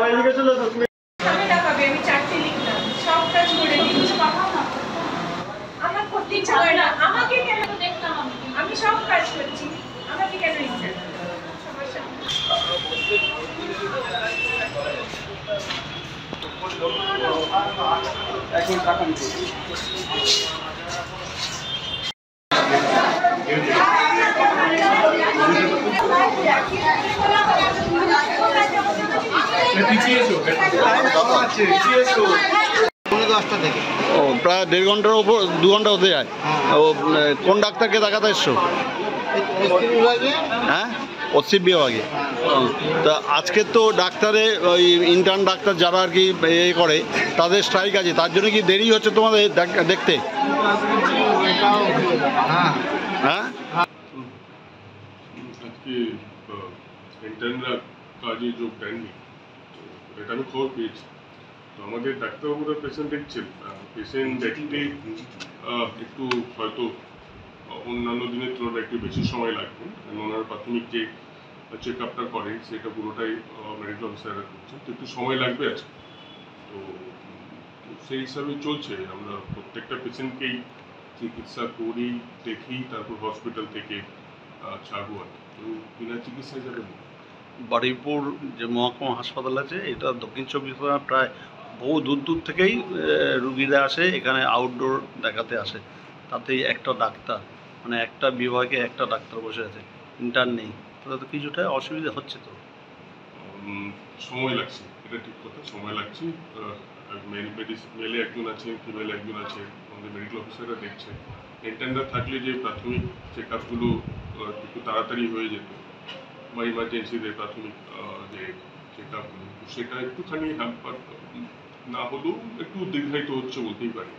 এইদিকে চলে তো আমি চারটে লিখলাম, সব কাজ করে দিচ্ছি। আমার করতে ইচ্ছা হয় না, আমাকে কেন দেখলাম? আমি সব কাজ করছি, আমাকে কেন ইচ্ছা? সমস্যা এখন টাকা দিতে ও প্রায় 1.5 ঘন্টার ওপর 2 ঘন্টা হতে যায়। ও কোন ডাক্তারকে দেখাতে এসছো? হ্যাঁ, অসিপ বিভাগে। তা আজকে তো ডাক্তারে ওই ইন্টার্ন ডাক্তার যারা আর কি এ করে তাদের স্ট্রাইক আছে, তার জন্য কি দেরি হচ্ছে তোমাদের দেখতে? হ্যাঁ, আজকে ইন্টার্নরা কাজে যোগ দেননি, তো এটা আমি খবর পেয়েছি। তো আমাদের ডাক্তারবাবুরা পেশেন্ট দেখছেন, পেশেন্ট দেখতে একটু হয়তো অন্যান্য দিনের তুলনায় একটু বেশি সময় লাগবে, কারণ ওনার প্রাথমিক যে চেক আপটা করেন সেটা পুরোটাই মেডিকেল অফিসাররা করছেন, তো একটু সময় লাগবে আজকে। তো সেই হিসাবে চলছে, আমরা প্রত্যেকটা পেশেন্টকেই চিকিৎসা করি, দেখি, তারপর হসপিটাল থেকে ছাড়বো আর তো বিনা চিকিৎসায় যাবে না। বারুইপুর যে মহকুমা হাসপাতাল আছে এটা দক্ষিণ চব্বিশ পরগনা, প্রায় বহু দূর দূর থেকেই রুগীরা আসে এখানে, আউটডোর দেখাতে আসে। তাতেই একটা ডাক্তার, মানে একটা বিভাগে একটা ডাক্তার বসে আছে, ইন্টার্ন নেই। তাহলে তো কিছুটা অসুবিধা হচ্ছে তো। সময় লাগছে, এটা ঠিক কথা, সময় লাগছে। মেলে একজন আছেন, ফিমেলে একজন আছে, আমাদের মেডিকেল অফিসাররা দেখছেন। ইন্টার্নরা থাকলে যে প্রাথমিক চেক আপগুলো একটু তাড়াতাড়ি হয়ে যেত, বা ইমার্জেন্সিতে প্রাথমিক যে চেক আপগুলো, সেটা একটুখানি হ্যাম্পার না হলেও একটু দীর্ঘায়িত হচ্ছে বলতেই পারি।